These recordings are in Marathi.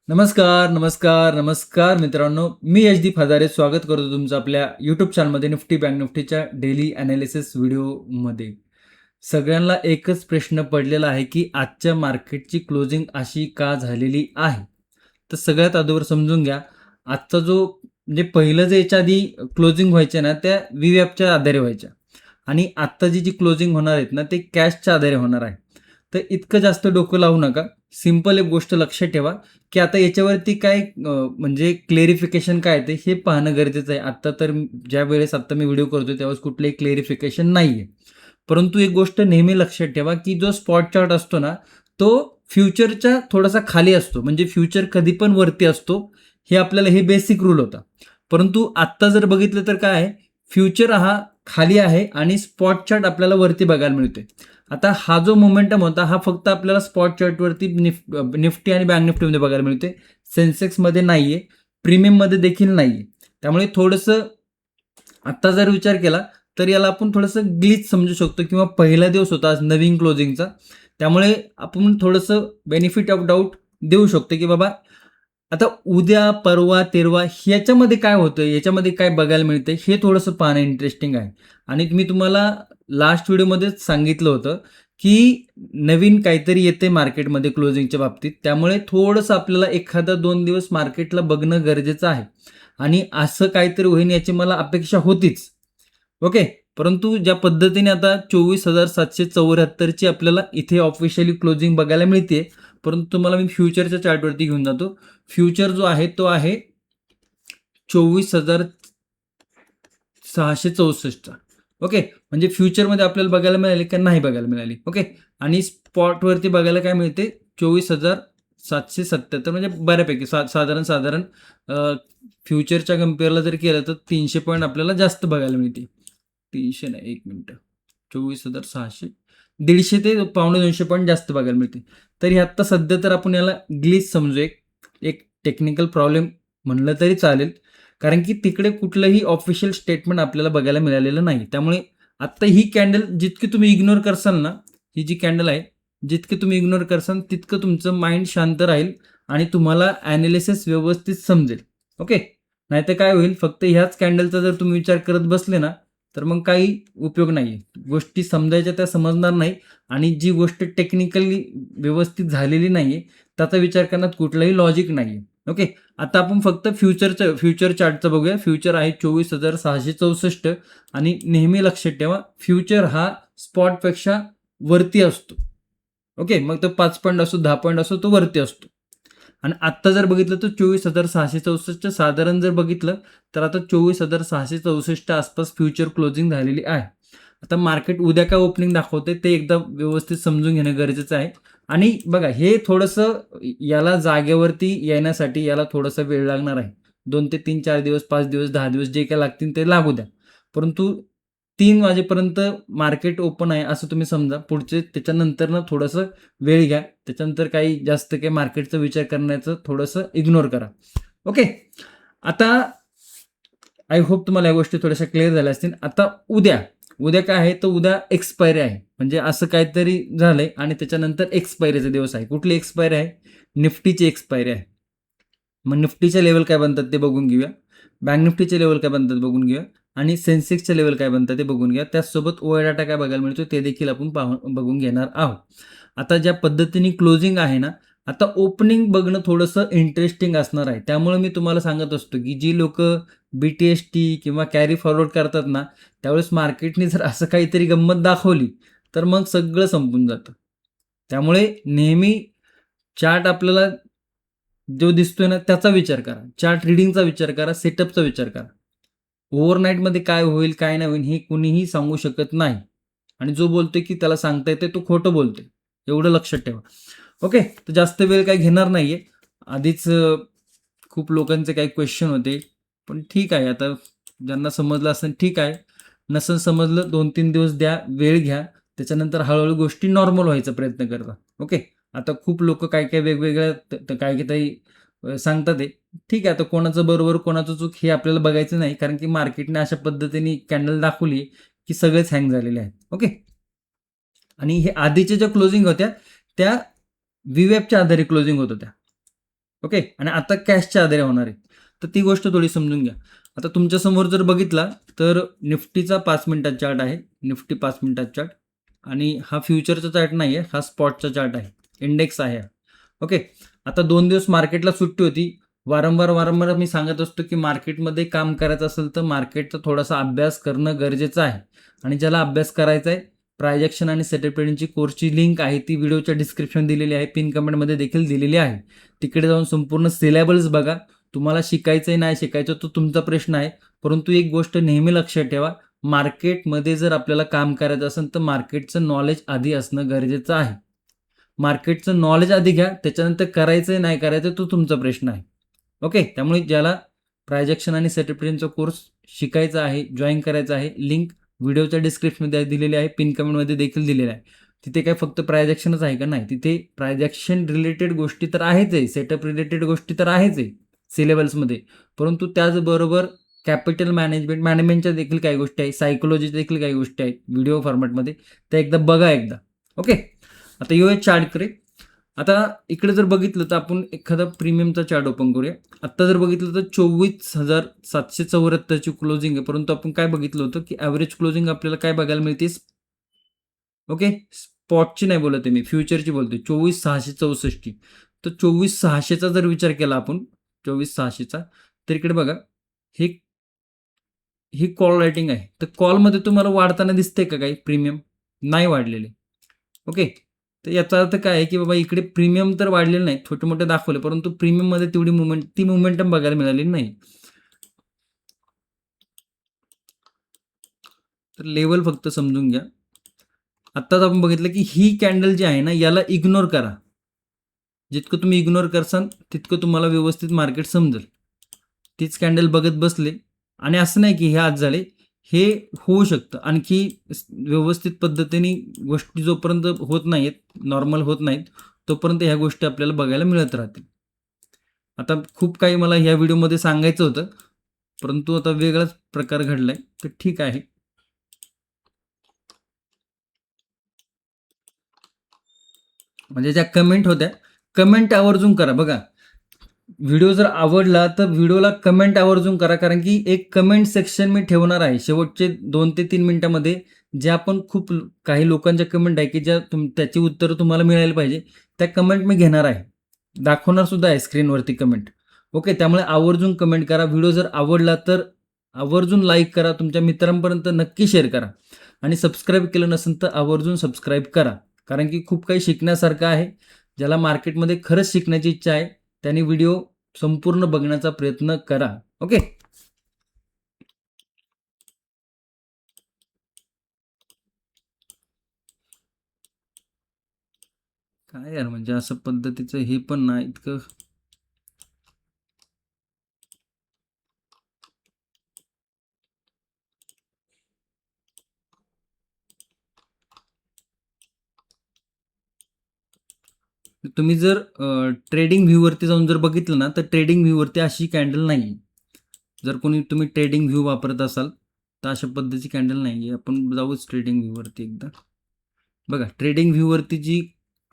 नमस्कार, नमस्कार, नमस्कार मित्रांनो. मी यशदीप हजारे स्वागत करतो तुमचं आपल्या यूट्यूब चॅनलमध्ये निफ्टी बँक निफ्टीच्या डेली ॲनालिसिस व्हिडिओमध्ये. सगळ्यांना एकच प्रश्न पडलेला आहे की आजच्या मार्केटची क्लोजिंग अशी का झालेली आहे? तर सगळ्यात अगोदर समजून घ्या, आजचा जो म्हणजे पहिलं जे याच्या आधी क्लोजिंग व्हायच्या ना त्या व्हीवॅपच्या आधारे व्हायच्या आणि आत्ताची जी क्लोजिंग होणार आहेत ना ते कॅशच्या आधारे होणार आहे. तर इतकं जास्त डोकं लावू नका. सिंपल एक गोष्ट लक्षात ठेवा की आता याच्यावरती काय म्हणजे क्लेरिफिकेशन काय ते हे पाहणं गरजेचं आहे. आत्ता तर ज्या वेळेस आत्ता मी व्हिडिओ करतोय त्यावेळेस कुठलंही क्लेरिफिकेशन नाही आहे. परंतु एक गोष्ट नेहमी लक्षात ठेवा की जो स्पॉट चार्ट असतो ना तो फ्युचरच्या थोडासा खाली असतो. म्हणजे फ्युचर कधी पण वरती असतो. हे आपल्याला हे बेसिक रूल होता. परंतु आत्ता जर बघितलं तर काय आहे, फ्युचर हा खाली आहे आणि स्पॉट चार्ट आपल्याला वरती बघायला मिळतोय. आता हा जो मोमेंटम होता हा फक्त आपल्याला स्पॉट चार्टवरती निफ्टी आणि बँक निफ्टीमध्ये बघायला मिळते. सेन्सेक्समध्ये नाहीये, प्रीमियममध्ये देखील नाहीये. त्यामुळे थोडंसं आत्ता जर विचार केला तर याला आपण थोडंसं ग्लिच समजू शकतो किंवा पहिला दिवस होता आज नवीन क्लोजिंगचा. त्यामुळे आपण थोडंसं बेनिफिट ऑफ डाऊट देऊ शकतो की बाबा आता उद्या, परवा, तेरवा ह्याच्यामध्ये काय होतं, याच्यामध्ये काय बघायला मिळतंय हे थोडंसं पाहणं इंटरेस्टिंग आहे. आणि मी तुम्हाला लास्ट व्हिडिओमध्येच सांगितलं होतं की नवीन काहीतरी येते मार्केटमध्ये क्लोजिंगच्या बाबतीत. त्यामुळे थोडंसं आपल्याला एखादा 2 दिवस मार्केटला बघणं गरजेचं आहे. आणि असं काहीतरी होईन याची मला अपेक्षा होतीच. ओके. परंतु ज्या पद्धतीने आता 24,774 ची आपल्याला इथे ऑफिशियली क्लोजिंग बघायला मिळते. परंतु तुम्हाला मी फ्युचरच्या चार्टवरती घेऊन जातो. फ्युचर जो आहे तो आहे 24,664चा. ओके. म्हणजे फ्युचरमध्ये आपल्याला बघायला मिळाली का नाही बघायला मिळाली. ओके. आणि स्पॉटवरती बघायला काय मिळते 24,777 म्हणजे बऱ्यापैकी साधारण फ्युचरच्या कम्पेअरला जर केलं तर 300 पॉईंट आपल्याला जास्त बघायला मिळते. 300 नाही, 1 मिनिट. 24,600 150 ते 1.25 पॉईंट जास्त बघायला मिळते. तर आत्ता सध्या तर आपण याला ग्लिच समजू, एक टेक्निकल प्रॉब्लेम म्हणलं तरी चालेल. कारण की तिकडे कुठलंही ऑफिशियल स्टेटमेंट आपल्याला बघायला मिळालेलं नाही. त्यामुळे आत्ता ही कॅन्डल जितकी तुम्ही इग्नोर करसाल ना, ही जी कॅन्डल आहे, जितके तुम्ही इग्नोर करसाल तितकं तुमचं माइंड शांत राहील आणि तुम्हाला ॲनालिसिस व्यवस्थित समजेल. ओके. नाहीतर काय होईल, फक्त ह्याच कॅन्डलचा जर तुम्ही विचार करत बसले ना तर मग काही उपयोग नाही आहे. गोष्टी समजायच्या त्या समजणार नाही आणि जी गोष्ट टेक्निकली व्यवस्थित झालेली नाही आहे, त्याचा विचार करण्यात कुठलंही लॉजिक नाही आहे. ओके. आता आपण फक्त फ्युचर चार्टचं बघूया. फ्युचर आहे 24,664 आणि नेहमी लक्षात ठेवा फ्युचर हा स्पॉटपेक्षा वरती असतो. ओके. मग तो 5 पॉईंट असो, 10 पॉईंट असो, तो वरती असतो. आणि आत्ता जर बघितलं तर 24,664 साधारण जर बघितलं तर आता 24,664 आसपास फ्युचर क्लोजिंग झालेली आहे. आता मार्केट उद्या काय ओपनिंग दाखवते ते एकदा व्यवस्थित समजून घेणं गरजेचं आहे. आणि बघा हे थोडंसं याला जागेवरती येण्यासाठी याला थोडासा वेळ लागणार आहे. 2 ते 3, 4 दिवस, 5 दिवस, 10 दिवस जे काय लागतील ते लागू द्या. परंतु 3 वाजेपर्यंत मार्केट ओपन आहे असं तुम्ही समजा. पुढचे त्याच्यानंतरनं थोडंसं वेळ घ्या. त्याच्यानंतर काही जास्त काही मार्केटचा विचार करण्याचं थोडंसं इग्नोर करा. ओके. आता आय होप तुम्हाला या गोष्टी थोड्याशा क्लिअर झाल्या असतील. आता उद्या काय आहे तर उद्या एक्सपायरी आहे. म्हणजे असं काहीतरी झालंय आणि त्याच्यानंतर एक्सपायरीचा दिवस आहे. कुठली एक्सपायरी आहे? निफ्टीची एक्सपायरी आहे. मग निफ्टीचे लेवल काय बनतात ते बघून घेऊया. बँक निफ्टीचे लेवल काय बनतात बघून घेऊया आणि सेन्सेक्सचे लेवल काय बनतात ते बघून घ्या. त्याचसोबत ओआय डाटा काय बघायला मिळतो ते देखील आपण बघून घेणार आहोत. आता ज्या पद्धतीने क्लोजिंग आहे ना, आता ओपनिंग बघणं थोडंसं इंटरेस्टिंग असणार आहे. त्यामुळे मी तुम्हाला सांगत असतो की जी लोकं BTST किंवा कॅरी फॉरवर्ड करतात ना, त्यावेळेस मार्केटने जर असं काहीतरी गंमत दाखवली तर मग सगळं संपून जातं. त्यामुळे नेहमी चार्ट आपल्याला जो दिसतोय ना त्याचा विचार करा. चार्ट रिडिंगचा विचार करा, सेटअपचा विचार करा. ओव्हरनाईटमध्ये काय होईल, काय नाही होईल हे कुणीही सांगू शकत नाही. आणि जो बोलतोय की त्याला सांगता येते तो खोटं बोलतोय. एवढं लक्षात ठेवा. ओके. तर जास्त वेळ काही घेणार नाहीये. आधीच खूप लोकांचे काही क्वेश्चन होते. पण ठीक आहे आता ज्यांना समजलं असेल ठीक आहे. नसेल समजलं 2-3 दिवस द्या, वेळ घ्या. त्याच्यानंतर हळूहळू गोष्टी नॉर्मल व्हायचा प्रयत्न करा. ओके. आता खूप लोकं काय-काय वेगवेगळ्या काही सांगतात आहे. ठीक आहे, आता कोणाचं बरोबर, कोणाचं चूक हे आपल्याला बघायचं नाही. कारण की मार्केटने अशा पद्धतीने कॅन्डल दाखवली की सगळेच हँग झालेले आहेत. ओके. आणि हे आधीच्या ज्या क्लोजिंग होत्या त्या व्हीवॅपच्या आधारे क्लोजिंग होत होत्या. ओके. आणि आता कॅशच्या आधारे होणार आहे. तर ती गोष्ट थोडी समजून घ्या. आता तुमच्यासमोर जर बघितला तर निफ्टीचा 5 मिनिटाचा चार्ट आहे. निफ्टी 5 मिनिटाचा चार्ट आणि हा फ्युचरचा चार्ट नाही आहे, हा स्पॉटचा चार्ट आहे. इंडेक्स आहे हा. ओके. आता 2 दिवस मार्केटला सुट्टी होती. वारंवार मी सांगत असतो की मार्केटमध्ये काम करायचं असेल तर मार्केटचा थोडासा अभ्यास करणं गरजेचं आहे. आणि ज्याला अभ्यास करायचा आहे, प्रायजेक्शन आणि सेटअप ट्रेडिंगची कोर्सची लिंक आहे, ती व्हिडिओच्या डिस्क्रिप्शन दिलेली आहे, पिन कमेंटमध्ये देखील दिलेली आहे. तिकडे जाऊन संपूर्ण सिलेबस बघा. तुम्हाला शिकायचं आहे नाही शिकायचं तो तुमचा प्रश्न आहे. परंतु एक गोष्ट नेहमी लक्षात ठेवा, मार्केटमध्ये जर आपल्याला काम करायचं असेल तर मार्केटचं नॉलेज आधी असणं गरजेचं आहे. मार्केटचं नॉलेज आधी घ्या, त्याच्यानंतर करायचं आहे नाही करायचं तो तुमचा प्रश्न आहे. ओके. त्यामुळे ज्याला प्रायजेक्शन आणि सेटअप ट्रेडिंगचा कोर्स शिकायचा आहे, जॉईन करायचा आहे, लिंक व्हिडिओच्या डिस्क्रिप्शनमध्ये दिलेली आहे, पिन कमेंटमध्ये देखील दिलेली आहे. तिथे काय फक्त प्रायजेक्शनच आहे का? नाही. तिथे प्रायजेक्शन रिलेटेड गोष्टी तर आहेच आहे, सेटअप रिलेटेड गोष्टी तर आहेच आहे सिलेबसमध्ये. परंतु त्याचबरोबर कॅपिटल मॅनेजमेंटच्या देखील काही गोष्टी आहेत, सायकोलॉजीच्या देखील काही गोष्टी आहेत व्हिडिओ फॉर्मॅटमध्ये. त्या एकदा बघा एकदा. ओके. आता येऊया चार्टकडे. आता इकडे जर बघितलं तर आपण एखादा प्रीमियमचा चार्ट ओपन करूया. आत्ता जर बघितलं तर 24,774ची क्लोजिंग आहे. परंतु आपण काय बघितलं होतं की ॲव्हरेज क्लोजिंग आपल्याला काय बघायला मिळते? ओके. स्पॉटची नाही बोलत आहे मी, फ्युचरची बोलतोय. 24,664. तर 24,600चा जर विचार केला आपण, 24,600चा, तर इकडे बघा हे ही कॉल रायटिंग आहे. तर कॉलमध्ये तुम्हाला वाढताना दिसते का काही प्रीमियम? नाही वाढलेले. ओके. तर याचा अर्थ काय आहे की बाबा इकडे प्रीमियम तर वाढलेलं नाही, छोटे मोठे दाखवले, परंतु प्रीमियममध्ये तेवढी ती मोमेंटम बघायला मिळालेली नाही. तर लेवल फक्त समजून घ्या. आत्ताच आपण बघितलं की ही कॅन्डल जी आहे ना, याला इग्नोर करा. जितकं तुम्ही इग्नोर करसाल तितकं तुम्हाला व्यवस्थित मार्केट समजेल. तीच कॅन्डल बघत बसले आणि असं नाही की हे आज झाले, हे होऊ शकतं. आणखी व्यवस्थित पद्धतीने गोष्टी जोपर्यंत होत नाहीत, नॉर्मल होत नाहीत, तोपर्यंत ह्या गोष्टी आपल्याला बघायला मिळत राहतील. आता खूप काही मला ह्या व्हिडिओमध्ये सांगायचं होतं, परंतु आता वेगळाच प्रकार घडलाय, तर ठीक आहे. म्हणजे ज्या कमेंट होत्या, कमेंट आवर्जून करा. बघा, व्हिडिओ जर आवडला तर व्हिडिओला कमेंट आवर्जून करा, कारण की एक कमेंट सेक्शन मी ठेवणार आहे शेवटचे 2 ते 3 मिनिटांमध्ये. ज्या पण खूप काही लोकांच्या कमेंट आहे की ज्या त्याची उत्तरं तुम्हाला मिळायला पाहिजे, त्या कमेंट मी घेणार आहे, दाखवणार सुद्धा आहे स्क्रीनवरती कमेंट. ओके. त्यामुळे आवर्जून कमेंट करा. व्हिडिओ जर आवडला तर आवर्जून लाईक करा, तुमच्या मित्रांपर्यंत नक्की शेअर करा आणि सबस्क्राईब केलं नसेल तर आवर्जून सबस्क्राईब करा, कारण की खूप काही शिकण्यासारखं आहे. ज्याला मार्केटमध्ये खरंच शिकण्याची इच्छा आहे त्यांनी व्हिडिओ संपूर्ण बघण्याचा प्रयत्न करा. ओके. काय यार, म्हणजे असं पद्धतीचं हे पण नाही इतकं. तुम्ही जर ट्रेडिंग व्ह्यूवरती जाऊन जर बघितलं ना, तर ट्रेडिंग व्ह्यूवरती अशी कॅन्डल नाही. जर कोणी तुम्ही ट्रेडिंग व्ह्यू वापरत असाल तर अशा पद्धतीची कॅन्डल नाही आहे. आपण जाऊच ट्रेडिंग व्ह्यूवरती एकदा. बघा, ट्रेडिंग व्ह्यूवरती जी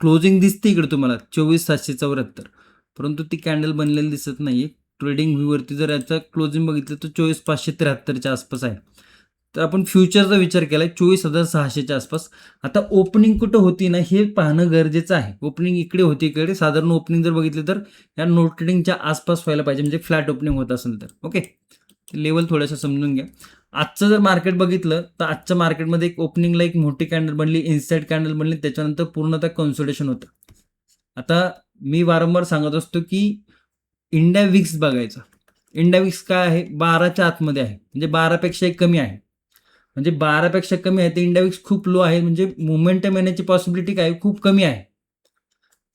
क्लोजिंग दिसते इकडे तुम्हाला 24,774, परंतु ती कॅन्डल बनलेली दिसत नाही आहे. ट्रेडिंग व्ह्यूवरती जर याचा क्लोजिंग बघितलं तर 24,573च्या आसपास आहे. तर आपण फ्युचरचा विचार केला आहे 24,600च्या आसपास. आता ओपनिंग कुठं होती ना हे पाहणं गरजेचं आहे. ओपनिंग इकडे होती, इकडे साधारण ओपनिंग जर बघितलं तर या नोट ट्रेडिंगच्या आसपास व्हायला पाहिजे, म्हणजे फ्लॅट ओपनिंग होत असेल तर. ओके. लेवल थोडंसं समजून घ्या. आजचं जर मार्केट बघितलं तर आजच्या मार्केटमध्ये एक ओपनिंगला एक मोठी कॅन्डल बनली, इनसाइड कॅन्डल बनली, त्याच्यानंतर पूर्णतः कन्सोलिडेशन होतं. आता मी वारंवार सांगत असतो की इंडिया विक्स बघायचा. इंडिया विक्स काय आहे? 12च्या आतमध्ये आहे, म्हणजे 12पेक्षा कमी आहे. म्हणजे 12पेक्षा कमी आहे तर इंडिया विक्स खूप लो आहे, म्हणजे मोमेंटम येण्याची पॉसिबिलिटी काय खूप कमी आहे.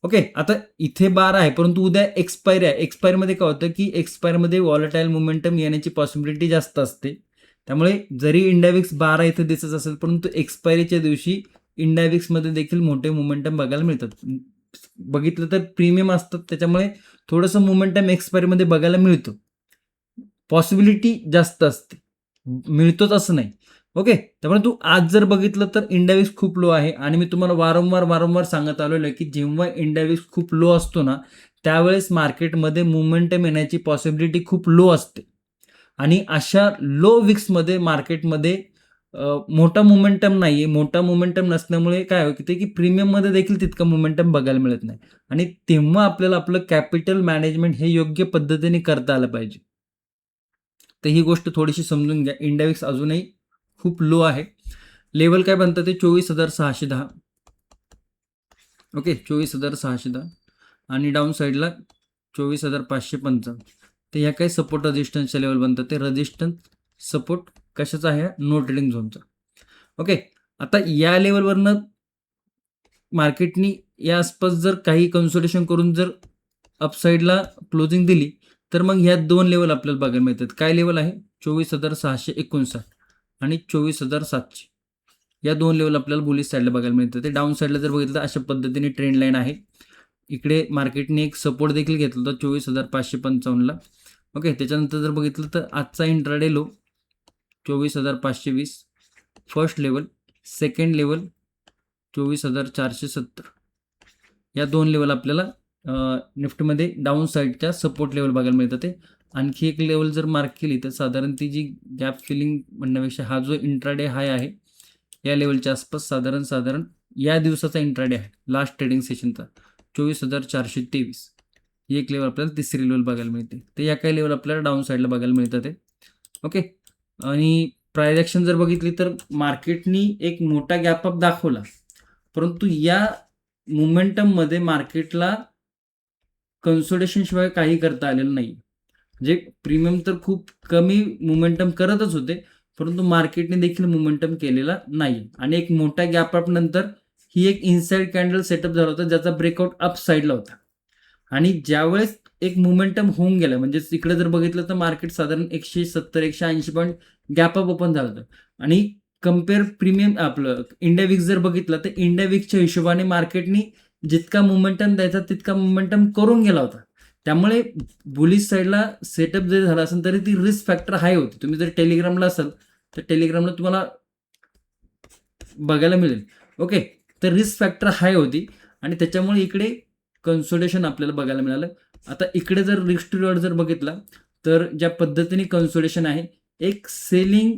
ओके. आता इथे 12 आहे, परंतु उद्या एक्सपायरी आहे. एक्सपायरीमध्ये काय होतं की एक्सपायरीमध्ये व्हॉलेटाईल मोमेंटम येण्याची पॉसिबिलिटी जास्त असते. त्यामुळे जरी इंडिया विक्स 12 इथे दिसत असेल, परंतु एक्सपायरीच्या दिवशी इंडिया विक्समध्ये देखील मोठे मोमेंटम बघायला मिळतात. बघितलं तर प्रीमियम असतात, त्याच्यामुळे थोडंसं मोमेंटम एक्सपायरीमध्ये बघायला मिळतो. पॉसिबिलिटी जास्त असते, मिळतोच असं नाही. ओके. तर परंतु आज जर बघितलं तर इंडेक्स खूप लो आहे आणि मी तुम्हाला वारंवार सांगत आलेलो आहे, की जेव्हा इंडेक्स खूप लो असतो ना, त्यावेळेस मार्केटमध्ये मोमेंटम येण्याची पॉसिबिलिटी खूप लो असते आणि अशा लो विक्समध्ये मार्केटमध्ये मोठा मोमेंटम नाहीये. मोठा मोमेंटम नसल्यामुळे काय होतं, की प्रीमियममध्ये देखील तितकं मोमेंटम बघायला मिळत नाही आणि तेव्हा आपल्याला आपलं कॅपिटल मॅनेजमेंट हे योग्य पद्धतीने करता आलं पाहिजे. तर ही गोष्ट थोडीशी समजून घ्या. इंडेक्स अजूनही खूप लो आहे. लेवल काय बनतं ते 24,610. ओके, 24,610 आणि डाऊन साईडला 24,555. तर ह्या काही सपोर्ट रेजिस्टन्सच्या लेवल बनतात. ते रेजिस्टन्स सपोर्ट कशाचा आहे? नो ट्रेडिंग झोनचा. ओके. आता या लेवलवरनं मार्केटनी या आसपास जर काही कन्सोलिडेशन करून जर अपसाईडला क्लोजिंग दिली, तर मग ह्या 2 लेवल आपल्याला बघायला मिळतात. काय लेवल आहे? 24,659 आणि 24,700. या 2 लेवल आपल्याला बुलिश साईडला बघायला मिळतात. ते डाऊन साईडला जर बघितलं तर अशा पद्धतीने ट्रेंड लाईन आहे. इकडे मार्केटने एक सपोर्ट देखील घेतला होता 24,555ला. ओके. त्याच्यानंतर जर बघितलं तर आजचा intraday low 24,520. First level, second level 24,470. या 2 लेवल आपल्याला निफ्टीमध्ये डाऊन साईडच्या सपोर्ट लेवल बघायला मिळतात. ते आणखी एक लेवल जर मार्क केली तर साधारण ती जी गॅप फिलिंग म्हणण्यापेक्षा हा जो इंट्राडे हाय आहे या लेवलच्या आसपास साधारण या दिवसाचा इंट्राडे आहे लास्ट ट्रेडिंग सेशनचा 24,423. ही एक लेवल आपल्याला तिसरी लेवल बघायला मिळते. तर या काही लेवल आपल्याला डाऊन साईडला बघायला मिळतात ते. ओके. आणि प्राइस ॲक्शन जर बघितली तर मार्केटनी एक मोठा गॅप अप दाखवला, परंतु या मोमेंटममध्ये मार्केटला कन्सोलिडेशन शिवाय काही करता आलेलं नाही. म्हणजे प्रीमियम तर खूप कमी मोमेंटम करतच होते, परंतु मार्केटने देखील मोमेंटम केलेला नाही आणि एक मोठ्या गॅप अप नंतर ही एक इनसाइड कॅन्डल सेटअप झाला होता, ज्याचा ब्रेकआउट अप साईडला होता आणि ज्यावेळेस एक मोमेंटम होऊन गेला, म्हणजे इकडे जर बघितलं तर मार्केट साधारण 170-180 पॉईंट गॅप अप ओपन झालं होतं आणि कम्पेअर प्रीमियम आपलं इंडिया विक्स जर बघितलं तर इंडिया विक्सच्या हिशोबाने मार्केटनी जितका मोमेंटम द्यायचा तितका मोमेंटम करून गेला होता. त्यामुळे बुलिश साईडला सेटअप जरी झाला असेल तरी ती रिस्क फॅक्टर हाय होती. तुम्ही जर टेलिग्रामला असाल तर टेलिग्रामला तुम्हाला बघायला मिळेल. ओके. तर रिस्क फॅक्टर हाय होती आणि त्याच्यामुळे इकडे कन्सोलिडेशन आपल्याला बघायला मिळालं. आता इकडे जर रिस्क टू रिवॉर्ड जर बघितला तर ज्या पद्धतीने कन्सोलिडेशन आहे, एक सेलिंग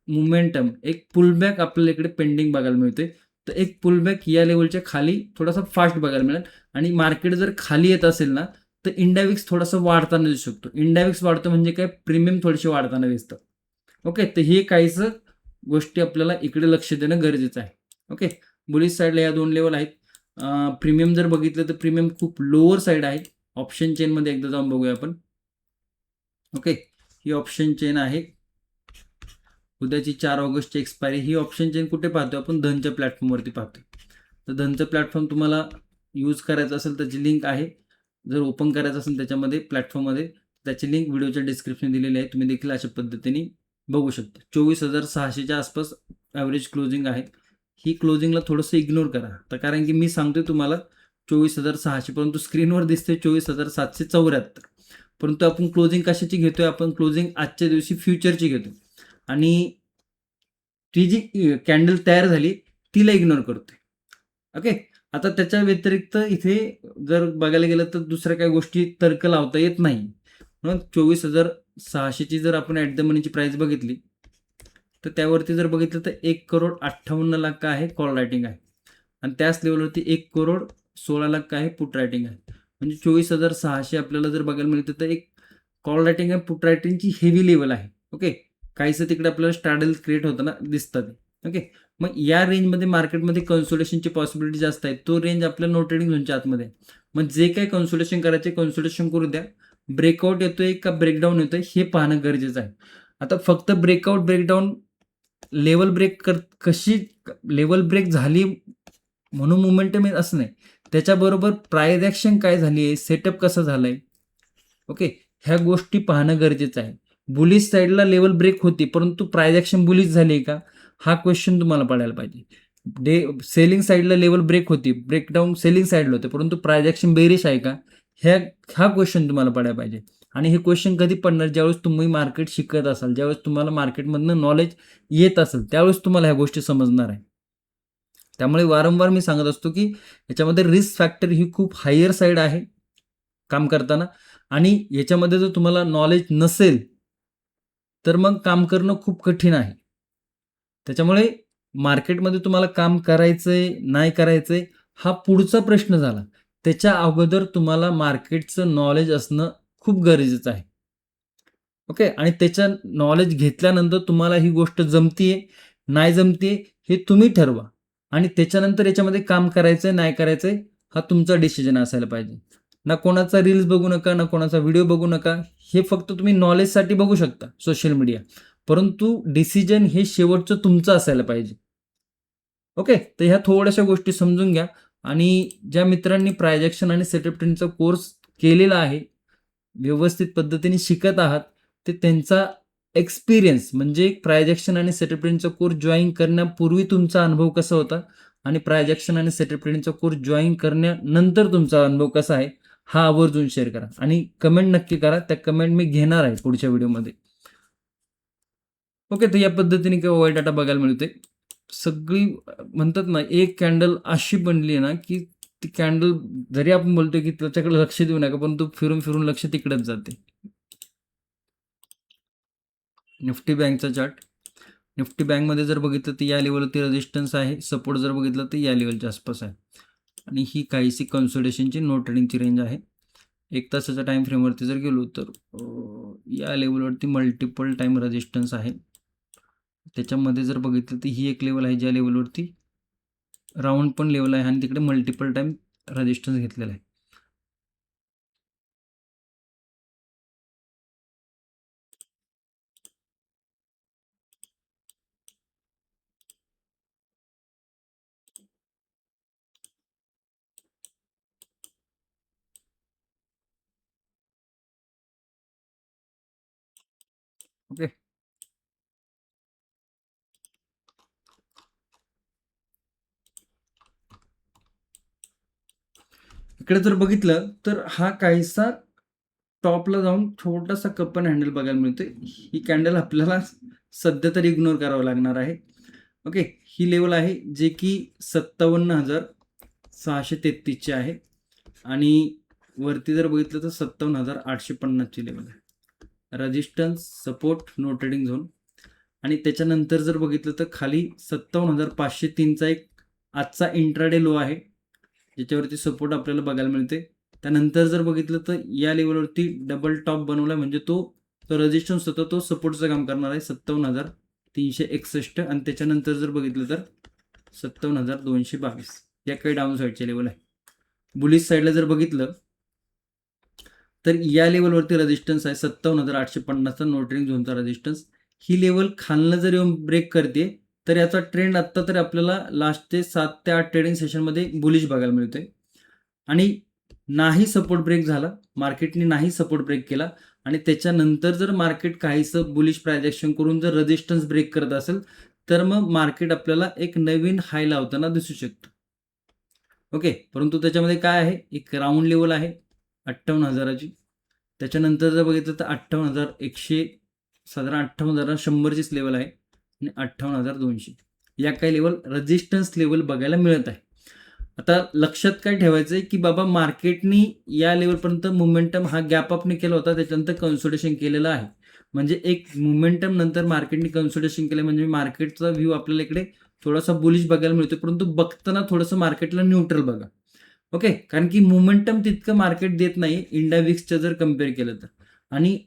मोमेंटम, एक पुलबॅक आपल्याला इकडे पेंडिंग बघायला मिळते. तर एक पुलबॅक या लेवलच्या खाली थोडासा फास्ट बघायला मिळेल आणि मार्केट जर खाली येत असेल ना, तर इंडेक्स थोडासा वाढताना दिसू शकतो. इंडेक्स वाढतो म्हणजे काय, प्रीमियम थोडेसे वाढताना दिसतं. ओके. तर हे काहीसं गोष्टी आपल्याला इकडे लक्ष देणं गरजेचं आहे. ओके. बुलिश साईडला या 2 लेवल आहेत. प्रीमियम जर बघितलं तर प्रीमियम खूप लोअर साईड आहे. ऑप्शन चेनमध्ये एकदा जाऊन बघूया आपण. ओके. ही ऑप्शन चेन आहे. उद्याची 4 ऑगस्टची एक्सपायरी. ही ऑप्शन चेन कुठे पाहतोय आपण? धनच्या प्लॅटफॉर्मवरती पाहतोय. तर धनचं प्लॅटफॉर्म तुम्हाला यूज करायचं असेल त्याची लिंक आहे. जर ओपन करायचं असेल त्याच्यामध्ये प्लॅटफॉर्ममध्ये त्याची लिंक व्हिडिओच्या डिस्क्रिप्शन दिलेली आहे. तुम्ही देखील अशा पद्धतीने बघू शकता. 24,600च्या आसपास ॲव्हरेज क्लोजिंग आहे. ही क्लोजिंगला थोडंसं इग्नोर करा. तर कारण की मी सांगतोय तुम्हाला 24,600, परंतु स्क्रीनवर दिसते 24,774. परंतु आपण क्लोजिंग कशाची घेतोय? आपण क्लोजिंग आजच्या दिवशी फ्युचरची घेतोय आणि ती जी कॅन्डल तयार झाली तिला इग्नोर करतोय. ओके. आता त्याच्या व्यतिरिक्त इथे जर बघायला गेलं तर दुसऱ्या काही गोष्टी तर्क लावता येत नाही. मग 24,600ची जर आपण ॲट द मनीची प्राइस बघितली तर त्यावरती जर बघितलं तर 1,58,00,000 काय आहे? कॉल रायटिंग आहे आणि त्याच लेवलवरती 1,16,00,000 काय आहे? पुट रायटिंग आहे. म्हणजे 24,600 आपल्याला जर बघायला मिळतं तर एक कॉल रायटिंग आणि पुट रायटिंगची हेवी लेवल आहे. ओके. काहीसं तिकडे आपल्याला स्ट्रॅडल क्रिएट होताना दिसतात. ओके. मग या रेंजमध्ये मार्केटमध्ये कन्सोलिडेशनची पॉसिबिलिटी जास्त आहे. तो रेंज आपल्या नो ट्रेडिंग झोनच्या आतमध्ये आहे. मग जे काही कन्सोलिडेशन करायचे कन्सोलिडेशन करू द्या. ब्रेकआउट येतोय का ब्रेकडाऊन येतोय हे पाहणं गरजेचं आहे. आता फक्त ब्रेकआउट ब्रेकडाऊन लेवल ब्रेक कशी लेवल ब्रेक झाली म्हणून मोमेंटम येत असं नाही. त्याच्याबरोबर प्राइस ॲक्शन काय झाली आहे, सेटअप कसं झालंय. ओके. ह्या गोष्टी पाहणं गरजेचं आहे. बुलिश साईडला लेवल ब्रेक होती, परंतु प्राइस ॲक्शन बुलिश झाली का? हा क्वेश्चन तुम्हाला पडायला पाहिजे. सेलिंग साईडला लेवल ब्रेक होती, ब्रेकडाऊन सेलिंग साईडला होते, परंतु प्राइस ॲक्शन बेरिश आहे का? हा क्वेश्चन तुम्हाला पडायला पाहिजे. आणि हे क्वेश्चन कधी पडणार, ज्यावेळेस तुम्ही मार्केट शिकत असाल, ज्यावेळेस तुम्हाला मार्केटमधनं नॉलेज येत असेल, त्यावेळेस तुम्हाला ह्या गोष्टी समजणार आहे. त्यामुळे वारंवार मी सांगत असतो की याच्यामध्ये रिस्क फॅक्टर ही खूप हायर साईड आहे काम करताना, आणि याच्यामध्ये जर तुम्हाला नॉलेज नसेल तर मग काम करणं खूप कठीण आहे. त्याच्यामुळे मार्केटमध्ये तुम्हाला काम करायचंय नाही करायचंय हा पुढचा प्रश्न झाला. त्याच्या अगोदर तुम्हाला मार्केटचं नॉलेज असणं खूप गरजेचं आहे. ओके, आणि त्याच्या नॉलेज घेतल्यानंतर तुम्हाला ही गोष्ट जमतीये नाही जमतीये हे तुम्ही ठरवा, आणि त्याच्यानंतर याच्यामध्ये काम करायचंय नाही करायचंय हा तुमचा डिसिजन असायला पाहिजे. ना कोणाचा रील्स बघू नका, ना कोणाचा व्हिडिओ बघू नका. हे फक्त तुम्ही नॉलेजसाठी बघू शकता सोशल मीडिया, परंतु डिसिजन हे शेवटचं तुमचं असायला पाहिजे. ओके, तर ह्या थोड्याशा गोष्टी समजून घ्या. आणि ज्या मित्रांनी प्रायजेक्शन आणि सेटअप ट्रेंडचा कोर्स केलेला आहे, व्यवस्थित पद्धतीने शिकत आहात, ते त्यांचा एक्सपिरियन्स म्हणजे प्रायजेक्शन आणि सेटअप ट्रेंडचा कोर्स जॉईन करण्यापूर्वी तुमचा अनुभव कसा होता आणि प्रायजेक्शन आणि सेटअप ट्रेंडचा कोर्स जॉईन करण्यानंतर तुमचा अनुभव कसा आहे हा आवर्जून शेअर करा आणि कमेंट नक्की करा. त्या कमेंट मी घेणार आहे पुढच्या व्हिडिओमध्ये. ओके, तर या पद्धतीने किंवा वाईट डाटा बघायला मिळते. सगळी म्हणतात ना, एक कॅन्डल अशी बनली आहे ना, की ती कॅन्डल जरी आपण बोलतोय की त्याच्याकडे लक्ष देऊ नका, पण तो फिरून फिरून लक्ष तिकडेच जाते. निफ्टी बँकचा चार्ट. निफ्टी बँकमध्ये जर बघितलं तर या लेवलवरती रेजिस्टन्स आहे, सपोर्ट जर बघितलं तर या लेवलच्या आसपास आहे, आणि ही काहीशी कन्सोलिडेशनची नो ट्रेडिंगची रेंज आहे. 1 तासाच्या टाइम फ्रेमवरती जर गेलो तर या लेवलवरती मल्टिपल टाइम रेजिस्टन्स आहे. त्याच्यामध्ये जर बघितलं तर ही एक लेवल आहे ज्या लेवलवरती राऊंड पण लेवल आहे आणि तिकडे मल्टिपल टाइम रेजिस्टन्स घेतलेला आहे. ओके, इकडे जर बघितलं तर हा काहीसा टॉपला जाऊन छोटासा कप अँड हँडल बघायला मिळतोय. ही कॅन्डल आपल्याला सध्या तरी इग्नोर करावं लागणार आहे. ओके, ही लेवल आहे जे की 57,633 ची आहे, आणि वरती जर बघितलं तर 57,850 ची लेवल आहे. Resistance, support, no trading zone, आणि त्याच्यानंतर जर बघितलं तर खाली 57,503 चा एक आजचा इंट्राडे लो आहे ज्याच्यावरती सपोर्ट आपल्याला बघायला मिळते. त्यानंतर जर बघितलं तर या लेवलवरती डबल टॉप बनवला म्हणजे तो रेजिस्टन्स होता तो सपोर्टचं काम करणार आहे 57,361, आणि त्याच्यानंतर जर बघितलं तर 57,222 या काही डाऊन साईडचे लेवल आहे. बुलिश साईडला जर बघितलं तर या लेवलवरती रेजिस्टन्स आहे 57,850चा नो ट्रेडिंग झोनचा रेजिस्टन्स. ही लेवल खालनं जर येऊन ब्रेक करते तर याचा ट्रेंड आत्ता तरी आपल्याला लास्टचे 7 ते 8 ट्रेडिंग सेशनमध्ये बुलिश बघायला मिळतोय. आणि नाही सपोर्ट ब्रेक झाला, मार्केटने नाही सपोर्ट ब्रेक केला, आणि त्याच्यानंतर जर मार्केट काहीसं बुलिश प्रायजेक्शन करून जर रेजिस्टन्स ब्रेक करत असेल तर मग मार्केट आपल्याला एक नवीन हाय लावताना दिसू शकतं. ओके, परंतु त्याच्यामध्ये काय आहे, एक राऊंड लेवल आहे 58,000ची. त्याच्यानंतर जर बघितलं तर 58,100, साधारण 58,100चीच लेवल आहे, आणि 58,200 या काही लेवल रेजिस्टन्स लेवल बघायला मिळत आहे. आता लक्षात काय ठेवायचं आहे की बाबा मार्केटनी या लेवलपर्यंत मोमेंटम हा गॅप अपने केला होता, त्याच्यानंतर कन्सोलिडेशन केलेलं आहे. म्हणजे एक मोमेंटम नंतर मार्केटने कन्सोलिडेशन केलं म्हणजे मार्केटचा व्ह्यू आपल्याला इकडे थोडासा बुलिश बघायला मिळतो, परंतु बघताना थोडंसं मार्केटला न्यूट्रल बघा. ओके, कारण की मोमेंटम तितकं मार्केट देत नाही इंडिया विक्सचं जर कम्पेअर केलं तर, आणि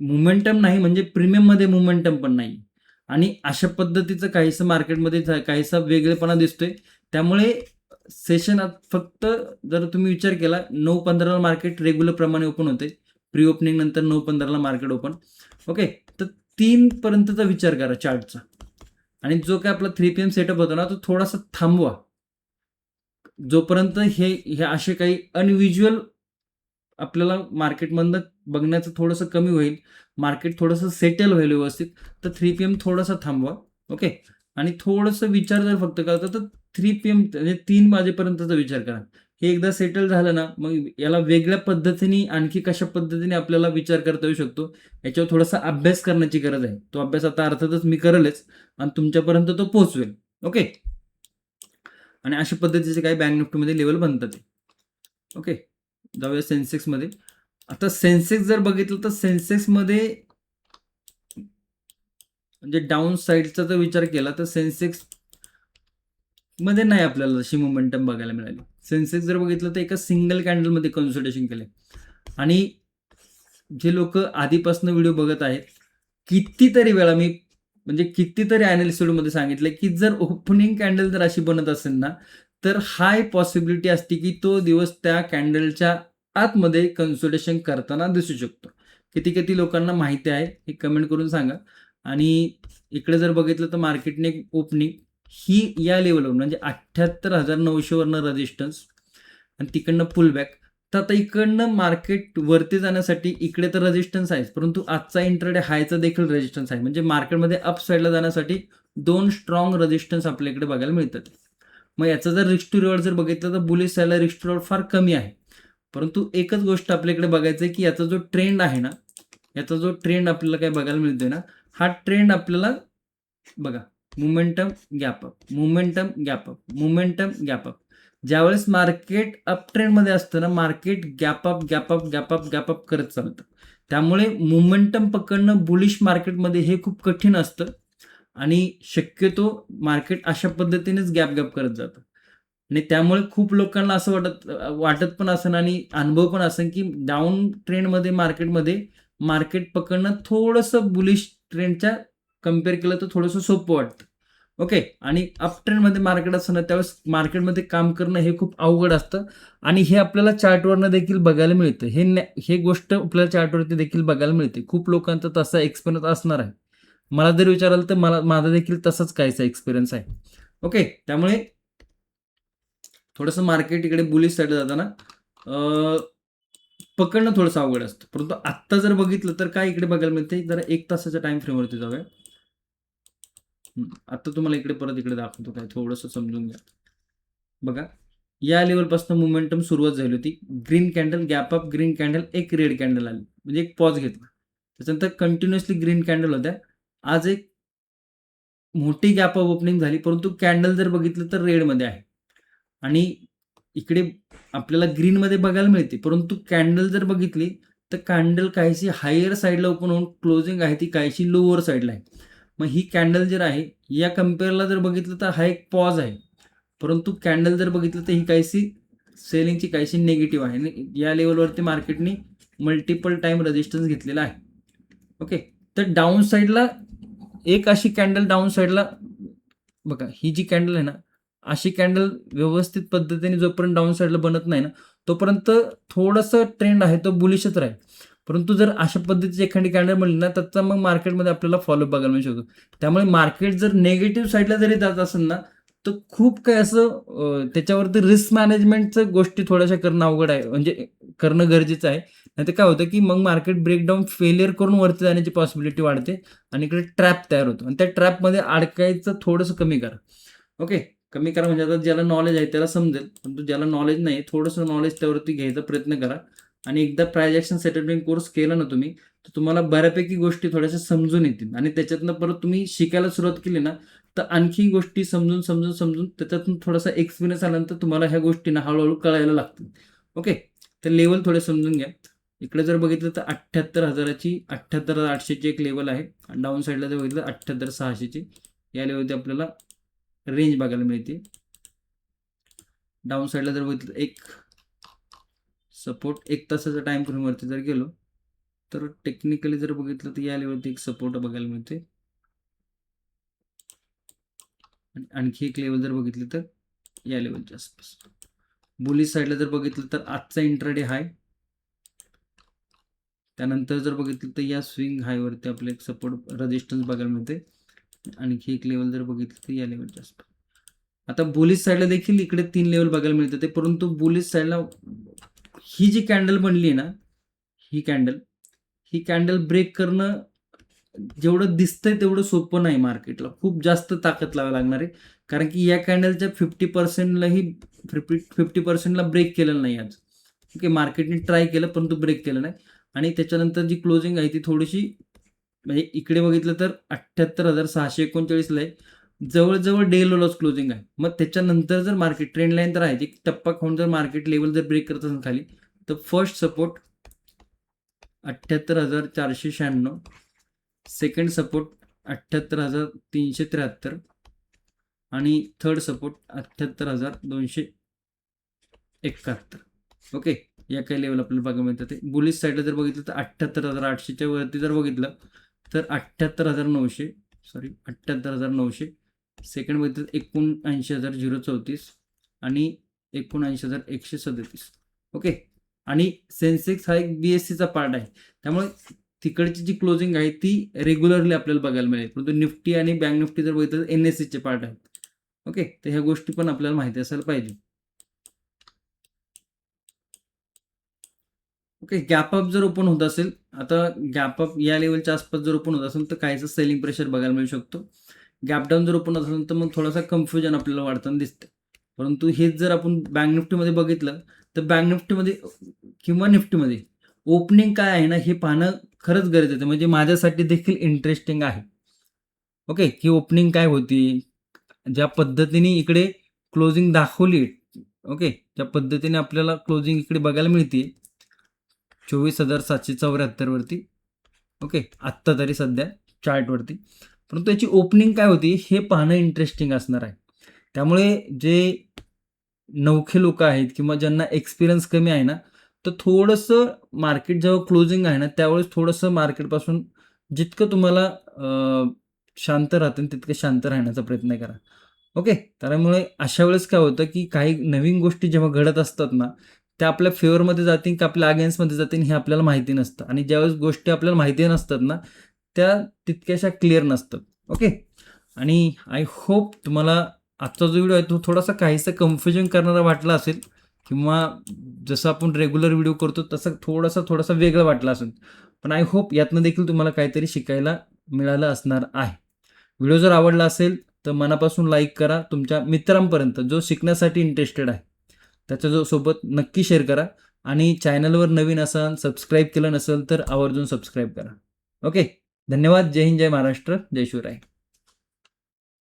मोमेंटम नाही म्हणजे प्रीमियममध्ये मोमेंटम पण नाही, आणि अशा पद्धतीचं काहीसं मार्केटमध्ये काहीसा वेगळेपणा दिसतोय. त्यामुळे सेशन फक्त जर तुम्ही विचार केला 9:15ला मार्केट रेग्युलर प्रमाणे ओपन होते, प्री ओपनिंग नंतर 9:15ला मार्केट ओपन. ओके, तर 3 पर्यंतचा विचार करा चार्टचा, आणि जो काय आपला 3 PM सेटअप होता ना तो थोडासा थांबवा जोपर्यंत हे असे काही अनविज्युअल आपल्याला मार्केटमधनं बघण्याचं थोडंसं कमी होईल, मार्केट थोडंसं सेटल होईल व्यवस्थित, तर 3 PM थोडासा थांबवा. ओके, आणि थोडंसं विचार जर फक्त करता तर 3 PM म्हणजे 3 वाजेपर्यंतचा विचार करा. हे एकदा सेटल झालं ना, मग याला वेगळ्या पद्धतीने आणखी कशा पद्धतीने आपल्याला विचार करता येऊ शकतो, याच्यावर थोडासा अभ्यास करण्याची गरज आहे. तो अभ्यास आता अर्थातच मी करेलच आणि तुमच्यापर्यंत तो पोहोचवेल. ओके. आणि अशा पद्धतीचे काही बँक निफ्टीमध्ये लेवल बनतात ते. ओके. जाऊया सेन्सेक्समध्ये. आता सेन्सेक्स जर बघितलं तर सेन्सेक्समध्ये म्हणजे डाऊन साईडचा जर विचार केला तर सेन्सेक्स मध्ये नाही आपल्याला अशी मोमेंटम बघायला मिळाली. सेन्सेक्स जर बघितलं तर एका सिंगल कॅन्डलमध्ये कन्सल्टेशन केले आणि जे लोक आधीपासून व्हिडिओ बघत आहेत, कितीतरी वेळा मी म्हणजे कितीतरी अनालिसिस व्हिडिओमध्ये सांगितलं की जर ओपनिंग कॅन्डल जर अशी बनत असेल ना, तर हाय पॉसिबिलिटी असते की तो दिवस त्या कॅन्डलच्या आतमध्ये कन्सल्टेशन करताना दिसू शकतो. किती किती लोकांना माहिती आहे हे कमेंट करून सांगा. आणि इकडे जर बघितलं तर मार्केटने ओपनिंग ही या लेवलवरून म्हणजे 78,900 वरनं रेजिस्टन्स आणि तिकडनं पुल बॅक. तर आता इकडनं मार्केट वरती जाण्यासाठी इकडे तर रेजिस्टन्स आहेच, परंतु आजचा इंट्राडे हायचा देखील रेजिस्टन्स आहे. म्हणजे मार्केटमध्ये अप साईडला जाण्यासाठी 2 स्ट्रॉंग रेजिस्टन्स आपल्या इकडे बघायला मिळतात. मग याचा जर रिस्क टू रिवॉर्ड जर बघितलं तर बुलिश साईडला रिस्क टू रिवॉर्ड फार कमी आहे. परंतु एकच गोष्ट आपल्याकडे बघायचं आहे की याचा जो ट्रेंड आहे ना, याचा जो ट्रेंड आपल्याला काय बघायला मिळतोय ना, हा ट्रेंड आपल्याला बघा momentum gap up, momentum gap up, momentum gap up. ज्यावेळेस मार्केट अप ट्रेंडमध्ये असतं ना, market gap up gap up gap up gap up करत चालतं. त्यामुळे मोमेंटम पकडणं बुलिश मार्केटमध्ये हे खूप कठीण असतं आणि शक्यतो मार्केट अशा पद्धतीनेच गॅप गॅप करत जातं. आणि त्यामुळे खूप लोकांना असं वाटत पण असेल आणि अनुभव पण असेल की डाऊन ट्रेंडमध्ये मार्केटमध्ये मार्केट पकडणं थोडंसं बुलिश ट्रेंडच्या कम्पेअर केलं तर थोडंसं सोपं वाटतं. ओके. आणि अप ट्रेंडमध्ये मार्केट असतं ना, त्यावेळेस मार्केटमध्ये काम करणं हे खूप अवघड असतं आणि हे आपल्याला चार्टवरनं देखील बघायला मिळतं. हे गोष्ट आपल्याला चार्टवरती देखील बघायला मिळते. खूप लोकांचा तसा एक्सपिरियन्स असणार आहे. मला जर विचाराल तर माझा देखील तसाच काहीसा एक्सपिरियन्स आहे. ओके. त्यामुळे थोडंसं मार्केट इकडे बुलिश साईडला जाताना पकडणं थोडंसं अवघड असतं. परंतु आत्ता जर बघितलं तर काय इकडे बघायला मिळते, जरा 1 तासाच्या टाइम फ्रेमवरती जाऊया. आता तुम्हाला इकडे परत इकडे दाखवतो, काय थोडंसं समजून घ्या. बघा, या लेवलपासून मोमेंटम सुरुवात झाली होती. Green candle gap up, green candle, एक रेड कॅन्डल आली म्हणजे एक पॉज घेतला. त्याच्यानंतर कंटिन्युअसली ग्रीन कॅन्डल होत्या. आज एक मोठी गॅप अप ओपनिंग झाली, परंतु कॅन्डल जर बघितलं तर रेडमध्ये आहे आणि इकडे आपल्याला ग्रीनमध्ये बघायला मिळते. परंतु कॅन्डल जर बघितली तर कॅन्डल काहीशी हायर साईडला ओपन होऊन क्लोजिंग आहे ती काहीशी लोअर साईडला आहे. मग ही कॅन्डल जर आहे या कम्पेअरला जर बघितलं तर हा एक पॉज आहे. परंतु कॅन्डल जर बघितलं तर ही काहीशी सेलिंगची काहीशी निगेटिव्ह आहे आणि या लेवलवरती मार्केटने मल्टिपल टाइम रेजिस्टन्स घेतलेला आहे. ओके. तर डाऊन साईडला एक अशी कॅन्डल डाऊन साईडला बघा, ही जी कॅन्डल आहे ना, अशी कॅन्डल व्यवस्थित पद्धतीने जोपर्यंत डाऊन साईडला बनत नाही ना, तोपर्यंत थोडंसं ट्रेंड आहे तो बुलिशच राहील. परंतु जर अशा पद्धतीची एखादी कॅन्डल बनली ना, त्याचा मग मार्केटमध्ये आपल्याला फॉलो बघायला मिळू शकतो. त्यामुळे मार्केट जर नेगेटिव्ह साईडला जरी जात असेल ना, तर खूप काही असं त्याच्यावरती रिस्क मॅनेजमेंटचं गोष्टी थोड्याशा करणं अवघड आहे, म्हणजे करणं गरजेचं आहे. नाहीतर काय होतं की मग मार्केट ब्रेकडाऊन फेलियर करून वरती जाण्याची पॉसिबिलिटी वाढते आणि इकडे ट्रॅप तयार होतो आणि त्या ट्रॅपमध्ये अडकायचं थोडंसं कमी करा. ओके. कमी करा म्हणजे आता ज्याला नॉलेज आहे त्याला समजेल, परंतु ज्याला नॉलेज नाही थोडंसं नॉलेज त्यावरती घ्यायचा प्रयत्न करा आणि एकदा प्राइस ॲक्शन सेटलमेंट कोर्स केला ना तुम्ही, तर तुम्हाला बऱ्यापैकी गोष्टी थोड्याशा समजून येतील आणि त्याच्यातनं परत तुम्ही शिकायला सुरुवात केली ना, तर आणखी गोष्टी समजून त्याच्यातून थोडासा एक्सपिरियन्स आल्यानंतर तुम्हाला ह्या गोष्टींना हळूहळू कळायला लागतील. ओके. तर लेवल थोडे समजून घ्या. इकडे जर बघितलं तर 78,000ची 78,800ची एक लेवल आहे. डाऊन साईडला जर बघितलं 78,600ची या लेवलची आपल्याला रेंज बघायला मिळते. डाऊन साईडला जर बघितलं एक सपोर्ट 1 तासाच्या टाइम फ्रेमवरती जर गेलो तर टेक्निकली जर बघितलं तर या लेवलची एक सपोर्ट बघायला मिळते. आणि आणखी एक लेवल जर बघितली तर या लेवलच्या आसपास. बुलिश साईडला जर बघितलं तर आजचा इंट्राडे हाय, त्यानंतर जर बघितलं तर या स्विंग हायवरती आपलं एक सपोर्ट रेजिस्टन्स बघायला मिळते. आणखी एक लेवल जर बघितलं तर या लेवलच्या आसपास. आता बुलिश साईडला देखील इकडे 3 लेवल बघायला मिळतात ते, परंतु बुलिश साईडला ही जी कॅन्डल बनली आहे ना, ही कॅन्डल ब्रेक करणं जेवढं दिसतंय तेवढं सोपं नाही मार्केटला. खूप जास्त ताकद लावावी लागणार आहे. कारण की या कॅन्डलच्या 50%ला ब्रेक केलेलं नाही आज. ओके, मार्केटने ट्राय केलं परंतु ब्रेक केलं नाही. आणि त्याच्यानंतर जी क्लोजिंग आहे ती थोडीशी म्हणजे इकडे बघितलं तर 78,639ला आहे. जवळजवळ डे लोलाच क्लोजिंग आहे. मग त्याच्यानंतर जर मार्केट ट्रेंड लाईन तर आहे, एक टप्पा खाऊन जर मार्केट लेवल जर ब्रेक करत असेल खाली, तर फर्स्ट सपोर्ट 78,496, सेकंड सपोर्ट 78,373 आणि थर्ड सपोर्ट 78,271. ओके, या काही लेवल आपल्याला बघायला मिळतात. ते बुलिश साईडला जर बघितलं तर 78,800च्या वरती जर बघितलं तर 78,900, सॉरी 78,900. सेकंड बघितलं तर 79,034 आणि 79,137. ओके, आणि सेन्सेक्स हा एक BSCचा पार्ट आहे, त्यामुळे तिकडची जी क्लोजिंग आहे ती रेग्युलरली आपल्याला बघायला मिळेल. परंतु निफ्टी आणि बँक निफ्टी जर बघितलं तर NSEचे पार्ट आहेत. ओके, तर ह्या गोष्टी पण आपल्याला माहिती असायला पाहिजे. ओके, गॅप अप जर ओपन होत असेल, आता गॅप अप या लेवलच्या आसपास जर ओपन होत असेल तर काहीचं सेलिंग प्रेशर बघायला मिळू शकतो. गॅप डाऊन जर ओपन होत असेल तर मग थोडासा कन्फ्युजन आपल्याला वाढताना दिसतं. परंतु हेच जर आपण बँक निफ्टीमध्ये बघितलं तर बँक निफ्टीमध्ये किंवा निफ्टीमध्ये ओपनिंग काय आहे ना हे पाहणं खरंच गरजेचं आहे. म्हणजे माझ्यासाठी देखील इंटरेस्टिंग आहे. ओके, की ओपनिंग काय होती, ज्या पद्धतीने इकडे क्लोजिंग दाखवली, ओके, ज्या पद्धतीने आपल्याला क्लोजिंग इकडे बघायला मिळते 24,774 वरती. ओके, आत्ता तरी सध्या चार्टवरती. परंतु याची ओपनिंग काय होती हे पाहणं इंटरेस्टिंग असणार आहे. त्यामुळे जे नवखे लोक आहेत किंवा ज्यांना एक्सपिरियन्स कमी आहे ना, तर थोडंसं मार्केट जेव्हा क्लोजिंग आहे ना त्यावेळेस थोडंसं मार्केटपासून जितकं तुम्हाला शांत राहतं तितकं शांत राहण्याचा प्रयत्न करा. ओके, त्यामुळे अशा वेळेस काय होतं की काही नवीन गोष्टी जेव्हा घडत असतात ना त्या आपल्या फेवरमध्ये जातील की आपल्या अगेन्स्टमध्ये जातील हे आपल्याला माहिती नसतं. आणि ज्यावेळेस गोष्टी आपल्याला माहिती नसतात ना त्या तितक्याशा क्लिअर नसतात. ओके, आणि आय होप तुम्हाला आजचा जो व्हिडिओ आहे तो थोडासा काहीसा कन्फ्युजन करणारा वाटला असेल किंवा जसं आपण रेग्युलर व्हिडिओ करतो तसं थोडासा वेगळं वाटला असेल. पण आय होप यातनं देखील तुम्हाला काहीतरी शिकायला मिळालं असणार आहे. व्हिडिओ जर आवडला असेल तर मनापासून लाईक करा. तुमच्या मित्रांपर्यंत जो शिकण्यासाठी इंटरेस्टेड आहे त्याच्या जो सोबत नक्की शेअर करा. आणि चॅनलवर नवीन असाल, सबस्क्राईब केलं नसेल तर आवर्जून सबस्क्राईब करा. ओके, धन्यवाद. जय हिंद, जय महाराष्ट्र, जय शिवराय.